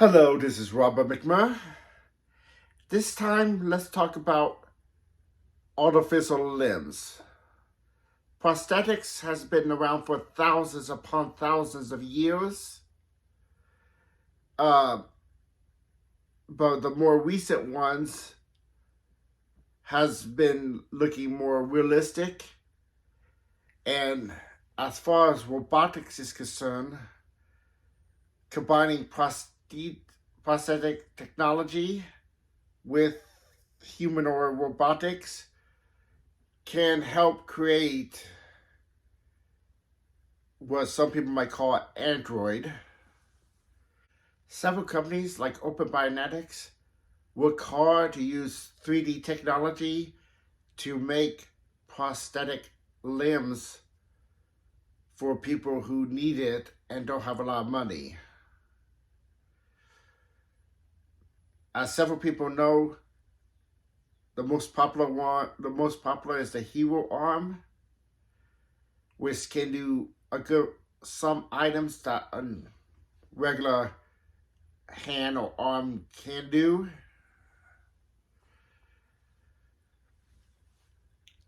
Hello, this is Robert McMurray. This time, let's talk about artificial limbs. Prosthetics has been around for thousands upon thousands of years, uh, but the more recent ones has been looking more realistic. And as far as robotics is concerned, combining prosthetic technology with humanoid robotics can help create what some people might call Android. Several companies like OpenBionetics work hard to use 3D technology to make prosthetic limbs for people who need it and don't have a lot of money. As several people know, the most popular is the Hero Arm, which can do some items that a regular hand or arm can do.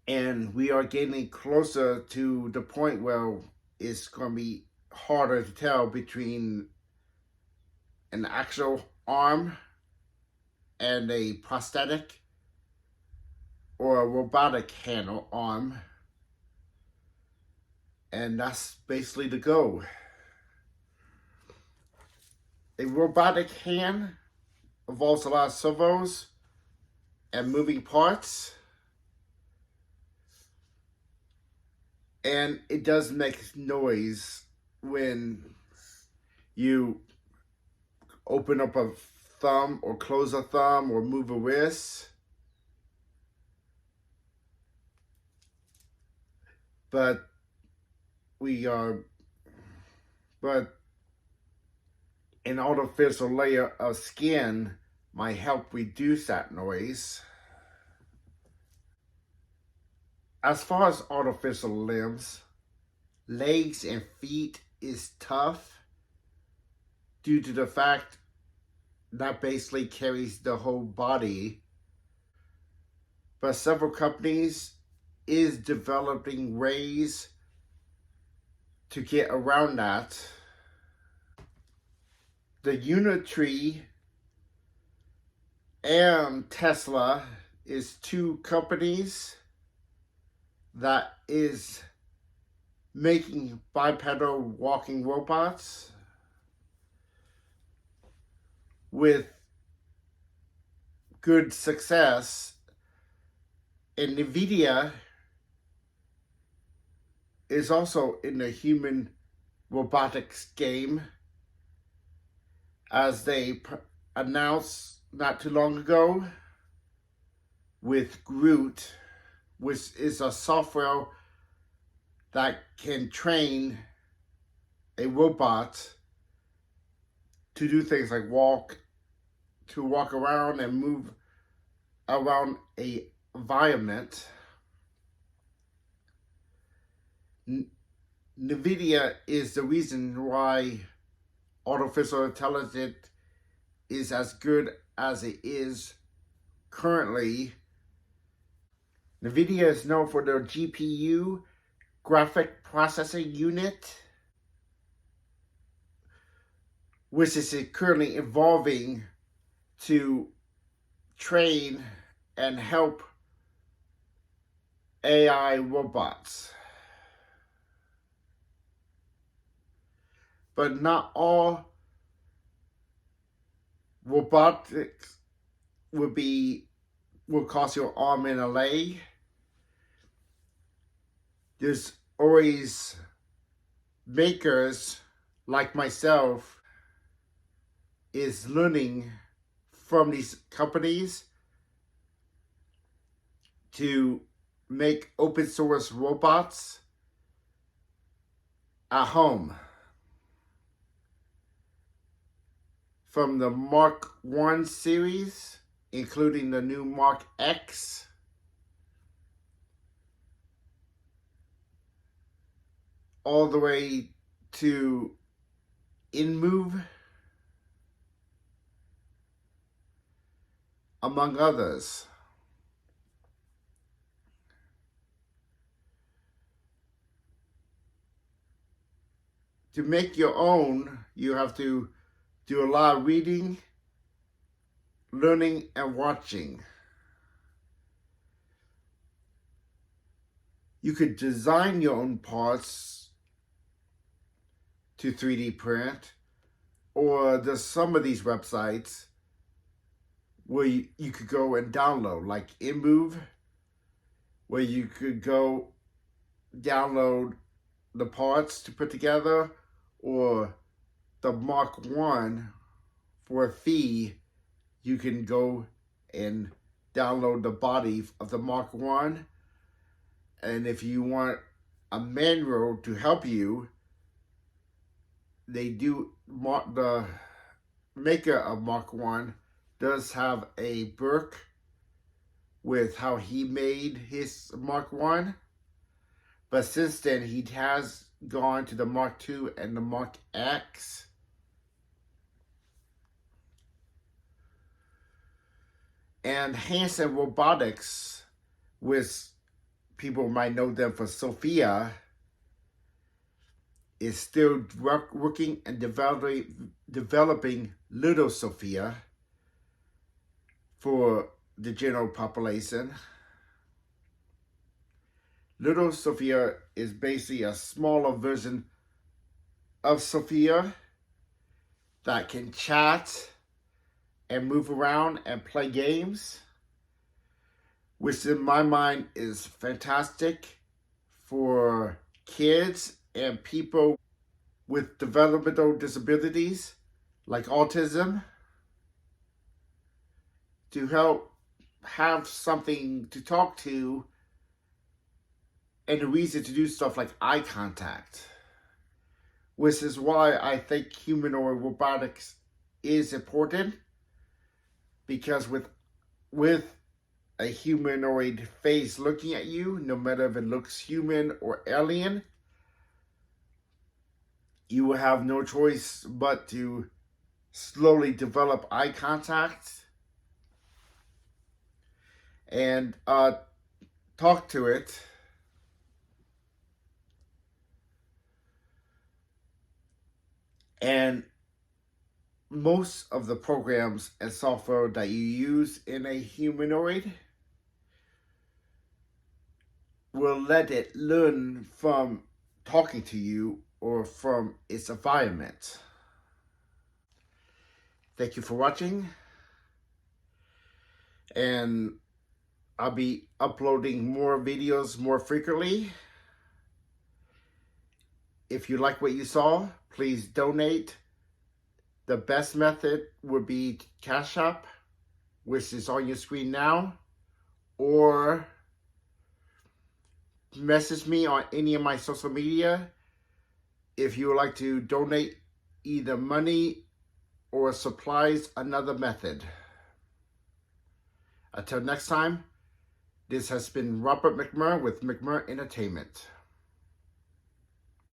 And we are getting closer to the point where it's going to be harder to tell between an actual arm and a prosthetic or a robotic hand or arm. And that's basically the goal. A robotic hand involves a lot of servos and moving parts. And it does make noise when you open up a thumb or close a thumb or move a wrist. But an artificial layer of skin might help reduce that noise. As far as artificial limbs, legs and feet is tough due to the fact that basically carries the whole body. But several companies is developing ways to get around that. The Unitree and Tesla is two companies that is making bipedal walking robots with good success. And NVIDIA is also in the human robotics game, as they announced not too long ago with Groot, which is a software that can train a robot to do things like walk around and move around a environment. NVIDIA is the reason why artificial intelligence is as good as it is currently. NVIDIA is known for their GPU, graphic processing unit, which is currently evolving to train and help AI robots. But not all robotics will cost your arm and a leg. There's always makers like myself is learning from these companies to make open source robots at home. From the Mark 1 series, including the new Mark X, all the way to InMove, among others. To make your own, you have to do a lot of reading, learning, and watching. You could design your own parts to 3D print, or there's some of these websites where you could go and download, like InMove, where you could go download the parts to put together, or the Mark I, for a fee, you can go and download the body of the Mark I. And if you want a manual to help you, they do, the maker of Mark I does have a book with how he made his Mark I. But since then, he has gone to the Mark II and the Mark X. And Hanson Robotics, which people might know them for Sophia, is still working and developing Little Sophia for the general population. Little Sophia is basically a smaller version of Sophia that can chat and move around and play games, which in my mind is fantastic for kids and people with developmental disabilities like autism, to help have something to talk to and a reason to do stuff like eye contact, which is why I think humanoid robotics is important, because with a humanoid face looking at you, no matter if it looks human or alien, you will have no choice but to slowly develop eye contact and talk to it. And most of the programs and software that you use in a humanoid will let it learn from talking to you or from its environment. Thank you for watching, and I'll be uploading more videos more frequently. If you like what you saw, please donate. The best method would be Cash App, which is on your screen now, or message me on any of my social media if you would like to donate either money or supplies, another method. Until next time, this has been Robert McMurr with McMurr Entertainment.